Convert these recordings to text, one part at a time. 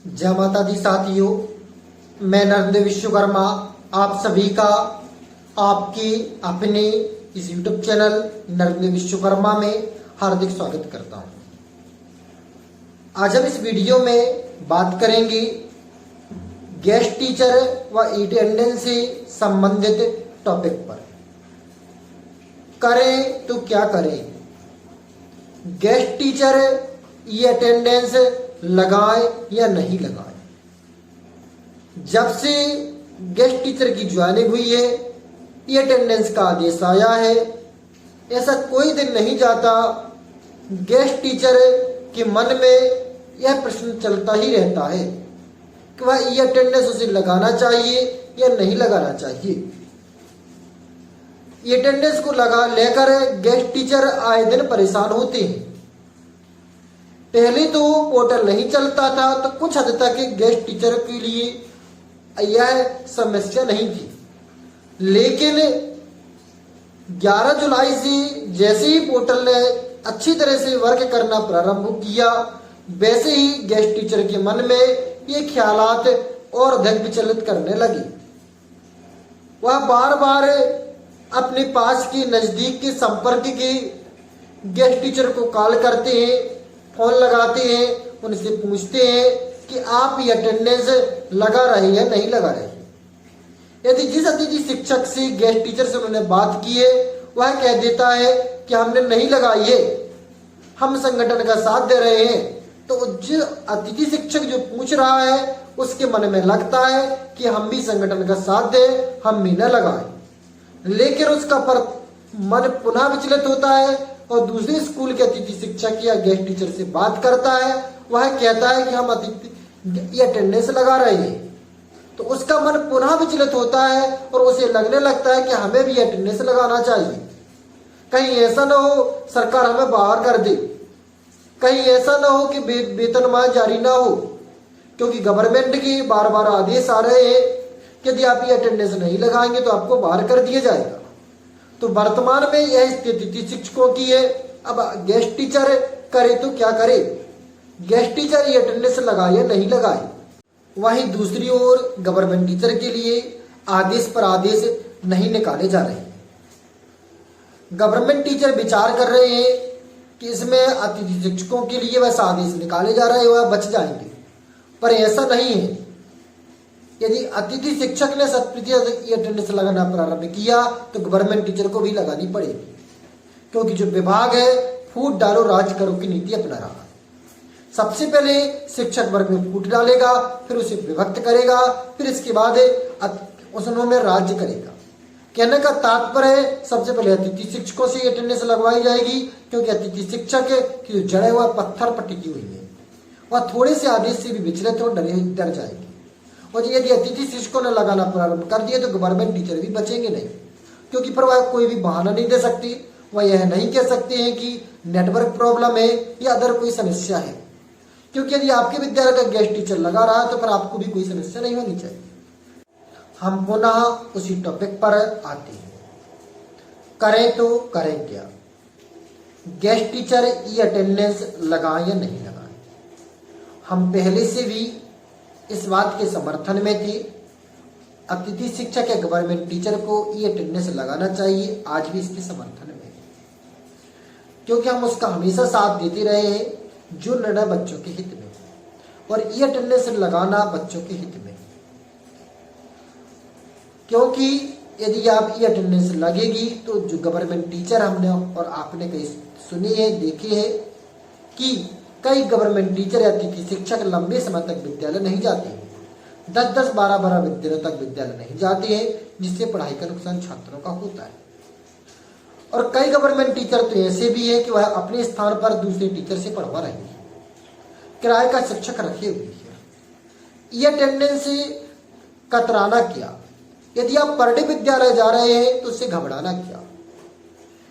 जय माता दी साथियों, मैं नरेंद्र विश्वकर्मा आप सभी का आपके अपने इस YouTube चैनल नरेंद्र विश्वकर्मा में हार्दिक स्वागत करता हूं। आज हम इस वीडियो में बात करेंगे गेस्ट टीचर व अटेंडेंस से संबंधित टॉपिक पर। करें तो क्या करें, गेस्ट टीचर ये अटेंडेंस लगाए या नहीं लगाए। जब से गेस्ट टीचर की ज्वाइनिंग हुई है, ये अटेंडेंस का आदेश आया है, ऐसा कोई दिन नहीं जाता गेस्ट टीचर के मन में यह प्रश्न चलता ही रहता है कि वह ये अटेंडेंस उसे लगाना चाहिए या नहीं लगाना चाहिए। ये अटेंडेंस को लगा लेकर गेस्ट टीचर आए दिन परेशान होते हैं। पहले तो पोर्टल नहीं चलता था तो कुछ हद तक गेस्ट टीचर के लिए यह समस्या नहीं थी, लेकिन 11 जुलाई से जैसे ही पोर्टल ने अच्छी तरह से वर्क करना प्रारंभ किया, वैसे ही गेस्ट टीचर के मन में ये ख्यालात और अधिक विचलित करने लगे। वह बार बार अपने पास के नजदीक के संपर्क के गेस्ट टीचर को कॉल करते हैं, फोन लगाते हैं, उनसे पूछते हैं कि आप ये अटेंडेंस लगा रहे हैं या नहीं लगा रहे। यदि जिस अतिथि शिक्षक से गेस्ट टीचर से उन्होंने बात की है वह कह देता है कि हमने नहीं लगाई है, हम संगठन का साथ दे रहे हैं, तो जो अतिथि शिक्षक जो पूछ रहा है उसके मन में लगता है कि हम भी संगठन का साथ दें, हम भी न लगाए। लेकिन उसका पर मन पुनः विचलित होता है और दूसरे स्कूल के अतिथि शिक्षक या गेस्ट टीचर से बात करता है, वह कहता है कि हम अतिथि ये अटेंडेंस लगा रहे हैं, तो उसका मन पुनः विचलित होता है और उसे लगने लगता है कि हमें भी अटेंडेंस लगाना चाहिए। कहीं ऐसा ना हो सरकार हमें बाहर कर दे, कहीं ऐसा ना हो कि वेतनमान जारी ना हो, क्योंकि गवर्नमेंट के बार बार आदेश आ रहे हैं कि यदि आप ये अटेंडेंस नहीं लगाएंगे तो आपको बाहर कर दिया जाएगा। तो वर्तमान में यह स्थिति शिक्षकों की है। अब गेस्ट टीचर करे तो क्या करे, गेस्ट टीचर ये अटेंडेंस लगाए या नहीं लगाए। वहीं दूसरी ओर गवर्नमेंट टीचर के लिए आदेश पर आदेश नहीं निकाले जा रहे। गवर्नमेंट टीचर विचार कर रहे हैं कि इसमें अतिथि शिक्षकों के लिए वैसा आदेश निकाले जा रहे हैं, वह बच जाएंगे, पर ऐसा नहीं है। यदि अतिथि शिक्षक ने 100% अटेंडेंस लगाना प्रारंभ किया तो गवर्नमेंट टीचर को भी लगानी पड़ेगी, क्योंकि जो विभाग है फूट डालो राज करो की नीति अपना रहा। सबसे पहले शिक्षक वर्ग में फूट डालेगा, फिर उसे विभक्त करेगा, फिर इसके बाद उसमें राज्य करेगा। कहने का तात्पर्य है सबसे पहले अतिथि शिक्षकों से अटेंडेंस लगवाई जाएगी, क्योंकि अतिथि शिक्षक की जो जड़े हुआ पत्थर पर टिकी हुई है, वह थोड़े से आदेश से भी विचलित हो डर जाएगी। और यदि अतिथि शिक्षकों ने लगाना प्रारंभ कर दिया तो गवर्नमेंट टीचर भी बचेंगे नहीं, क्योंकि फिर वह कोई भी बहाना नहीं दे सकती। वह यह नहीं कह सकते हैं कि नेटवर्क प्रॉब्लम है या अदर कोई समस्या है, क्योंकि यदि आपके विद्यालय का गेस्ट टीचर लगा रहा है तो फिर आपको भी कोई समस्या नहीं होनी चाहिए। हम पुनः उसी टॉपिक पर आते हैं, करें तो करें क्या, गेस्ट टीचर ये अटेंडेंस लगाएं या नहीं लगाएं। हम पहले से भी इस बात के समर्थन में थे, अतिथि शिक्षक या गवर्नमेंट टीचर को ये अटेंडेंस लगाना चाहिए। आज भी इसके समर्थन में, क्योंकि हम उसका हमेशा साथ देते रहे हैं जो निर्णय बच्चों के हित में, और ये अटेंडेंस लगाना बच्चों के हित में, क्योंकि यदि आप ये अटेंडेंस लगेगी तो जो गवर्नमेंट टीचर हमने और आपने कई सुने हैं, देखे हैं कि कई गवर्नमेंट टीचर या अतिथि शिक्षक लंबे समय तक विद्यालय नहीं जाते हैं, 10-10, 12-12 दिनों तक विद्यालय नहीं जाते हैं, जिससे पढ़ाई का नुकसान छात्रों का होता है। और कई गवर्नमेंट टीचर तो ऐसे भी है कि वह अपने स्थान पर दूसरे टीचर से पढ़वा रहे हैं, किराए का शिक्षक रखे हुए हैं। ये अटेंडेंस से कतराना क्या, यदि आप पर डे विद्यालय जा रहे हैं तो उससे घबराना क्या।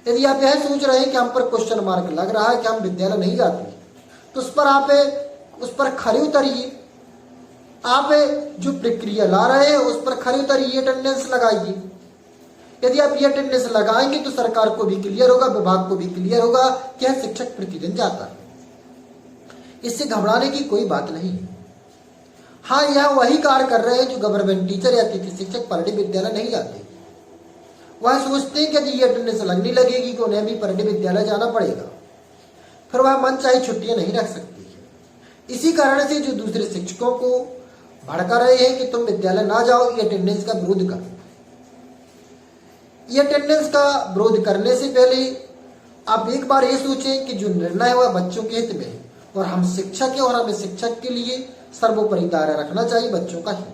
यदि आप यह सोच रहे हैं कि हम पर क्वेश्चन मार्क लग रहा है कि हम विद्यालय नहीं जाते, तो उस पर खरे उतरिए। आप जो प्रक्रिया ला रहे हैं उस पर खरे उतरिए, अटेंडेंस लगाइए। यदि आप ये अटेंडेंस लगाएंगे तो सरकार को भी क्लियर होगा, विभाग को भी क्लियर होगा कि यह शिक्षक प्रतिदिन जाता है। इससे घबराने की कोई बात नहीं है। हाँ, यह वही कार्य कर रहे हैं जो गवर्नमेंट टीचर या अतिथि शिक्षक पर डे विद्यालय नहीं जाते। वह सोचते हैं कि यदि ये अटेंडेंस लगने लगेगी कि उन्हें भी पर डे विद्यालय जाना पड़ेगा, फिर वह मन चाहे छुट्टियां नहीं रख सकती है। इसी कारण से जो दूसरे शिक्षकों को भड़का रहे हैं कि तुम विद्यालय ना जाओ, ये अटेंडेंस का विरोध करो। ये अटेंडेंस का विरोध करने से पहले आप एक बार ये सोचें कि जो निर्णय है वह बच्चों के हित में है और हम शिक्षक हैं और हमें शिक्षक के लिए सर्वोपरि दायरा रखना चाहिए बच्चों का हित।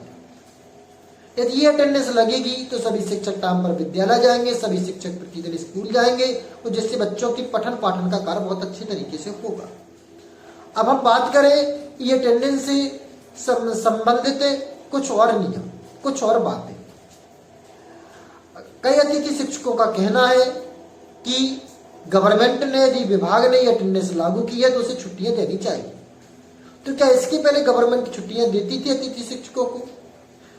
यदि ये अटेंडेंस लगेगी तो सभी शिक्षक टाइम पर विद्यालय जाएंगे, सभी शिक्षक प्रतिदिन स्कूल जाएंगे और जिससे बच्चों की पठन पाठन का कार्य बहुत अच्छे तरीके से होगा। अब हम बात करें ये अटेंडेंस से संबंधित कुछ और नियम, कुछ और बातें। कई अतिथि शिक्षकों का कहना है कि गवर्नमेंट ने, यदि विभाग ने ये अटेंडेंस लागू की है तो उसे छुट्टियां देनी चाहिए। तो क्या इसके पहले गवर्नमेंट छुट्टियां देती थी अतिथि शिक्षकों को?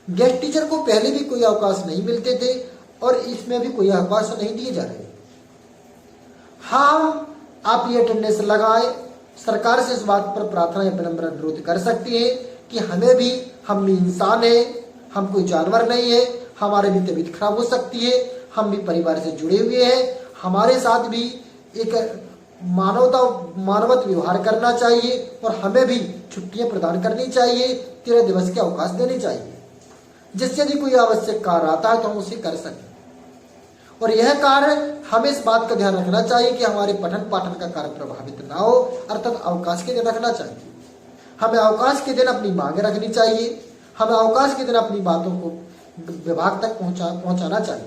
गेस्ट टीचर को पहले भी कोई अवकाश नहीं मिलते थे और इसमें भी कोई अवकाश नहीं दिए जा रहे। हाँ, आप ये अटेंडेंस लगाए, सरकार से इस बात पर प्रार्थना या विनम्र अनुरोध कर सकती है कि हमें भी, हम भी इंसान है, हम कोई जानवर नहीं है, हमारे भी तबीयत खराब हो सकती है, हम भी परिवार से जुड़े हुए हैं, हमारे साथ भी एक मानवत व्यवहार करना चाहिए और हमें भी छुट्टियां प्रदान करनी चाहिए, 13 दिवस के अवकाश देने चाहिए, जिससे यदि कोई आवश्यक कार्य आता है तो हम उसे कर सकें। और यह कार्य हमें इस बात का ध्यान रखना चाहिए कि हमारे पठन पाठन का कार्य प्रभावित ना हो, अर्थात अवकाश के दिन रखना चाहिए। हमें अवकाश के दिन अपनी मांगे रखनी चाहिए, हमें अवकाश के दिन अपनी बातों को विभाग तक पहुंचाना चाहिए,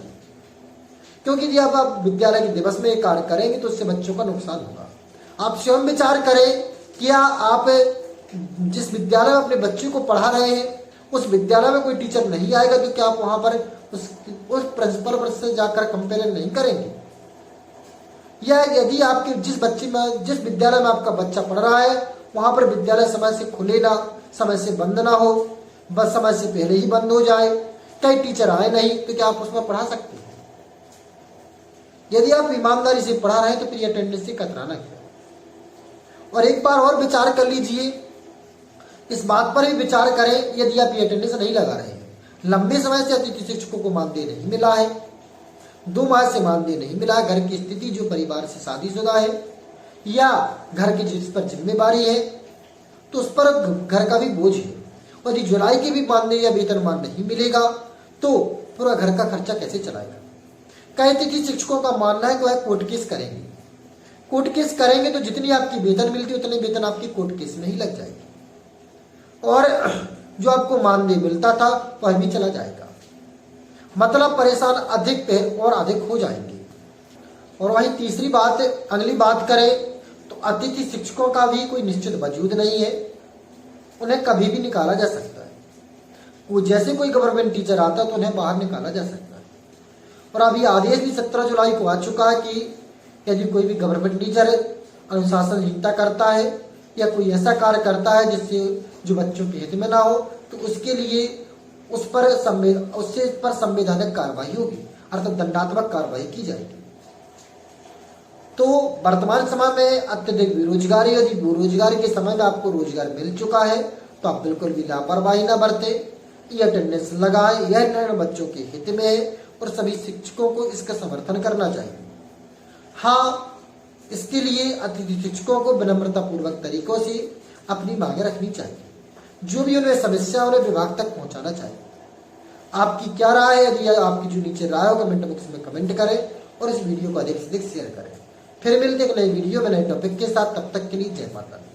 क्योंकि यदि आप विद्यालय के दिवस में एक कार्य करेंगे तो उससे बच्चों का नुकसान होगा। आप स्वयं विचार करें, क्या आप जिस विद्यालय में अपने बच्चे को पढ़ा रहे हैं उस विद्यालय में कोई टीचर नहीं आएगा तो क्या आप वहां पर उस प्रिंसिपल से जाकर कंपेयर नहीं करेंगे? या यदि आपके जिस विद्यालय में आपका बच्चा पढ़ रहा है वहां पर विद्यालय समय से खुले ना, समय से बंद ना हो, बस समय से पहले ही बंद हो जाए, कई टीचर आए नहीं, तो क्या आप उसमें पढ़ा सकते हैं? यदि आप ईमानदारी से पढ़ा रहे हैं तो फिर अटेंडेंस से कतराना क्यों? और एक बार और विचार कर लीजिए, इस बात पर भी विचार करें, यदि आप ये अटेंडेंस नहीं लगा रहे हैं, लंबे समय से अतिथि शिक्षकों को मानदेय नहीं मिला है, 2 माह से मानदेय नहीं मिला, घर की स्थिति जो परिवार से शादीशुदा है या घर की जिस पर जिम्मेवारी है तो उस पर घर का भी बोझ है, और यदि जुलाई के भी मानदेय या वेतनमान नहीं मिलेगा तो पूरा घर का खर्चा कैसे चलाएगा? कई अतिथि शिक्षकों का मानना है कि वह कोर्ट केस करेंगे। कोर्ट केस करेंगे तो जितनी आपकी वेतन मिलती है उतनी वेतन आपकी कोर्ट केस में ही लग जाएगी और जो आपको मानदेय मिलता था वह भी चला जाएगा। मतलब परेशान अधिक और अधिक हो जाएंगे। और वहीं तीसरी बात, अगली बात करें तो अतिथि शिक्षकों का भी कोई निश्चित वजूद नहीं है, उन्हें कभी भी निकाला जा सकता है। वो जैसे कोई गवर्नमेंट टीचर आता है तो उन्हें बाहर निकाला जा सकता है। और अभी आदेश भी 17 जुलाई को आ चुका है कि यदि कोई भी गवर्नमेंट टीचर अनुशासनहीनता करता है या कोई ऐसा कार्य करता है जिससे जो बच्चों के हित में ना हो तो उसके लिए उससे पर संवैधानिक कार्रवाई होगी, अर्थात दंडात्मक कार्रवाई की जाएगी। तो वर्तमान समय में अत्यधिक बेरोजगारी, यदि बेरोजगारी के समय में आपको रोजगार मिल चुका है तो आप बिल्कुल भी लापरवाही ना बरते, ये अटेंडेंस लगाए, यह निर्णय बच्चों के हित में है और सभी शिक्षकों को इसका समर्थन करना चाहिए। हाँ, इसके लिए अतिथि शिक्षकों को विनम्रता पूर्वक तरीकों से अपनी मांगे रखनी चाहिए, जो भी उन्हें समस्या उन्हें विभाग तक पहुंचाना चाहिए। आपकी क्या राय है? यदि आपकी जो नीचे राय हो कमेंट बॉक्स में कमेंट करें और इस वीडियो को अधिक से अधिक शेयर करें। फिर मिलते हैं एक नई वीडियो में नए टॉपिक के साथ, तब तक के लिए जय माता दी।